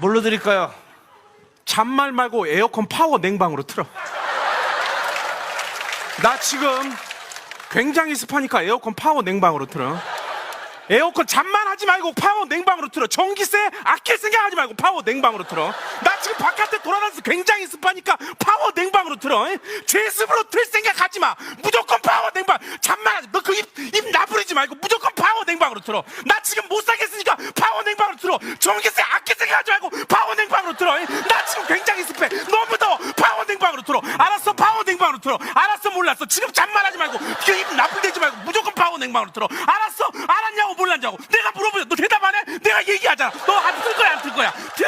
뭘로 드릴까요? 잔말 말고 에어컨 파워 냉방으로 틀어. 나 지금 굉장히 습하니까 에어컨 파워 냉방으로 틀어. 에어컨 잠만 하지 말고 파워 냉방으로 틀어. 전기세 아낄 생각하지 말고 파워 냉방으로 틀어. 나 지금 바깥에 돌아다니면서 굉장히 습하니까 파워 냉방으로 틀어. 제습으로 틀 생각하지 마. 무조건 파워 냉방. 잠만 하지. 너 그 입 나부리지 말고 무조건 파워 냉방으로 틀어. 나 지금 못 살겠으니까 파워 냉방으로 틀어. 전기세 아낄 생각하지 말고 파워 냉방으로 틀어. 나 지금 굉장히 습해. 너무 더워. 파워 냉방으로 틀어. 알았어, 파워 냉방으로 틀어. 알았어, 몰랐어. 지금 잠만 하지 말고 그 입 나불대지 말고 무조건 파워 냉방으로 틀어. 알았어, 알았냐고 몰랐냐고. 내가 물어보자. 너 대답 안 해? 내가 얘기하잖아. 너 안 틀 거야, 안 틀 거야?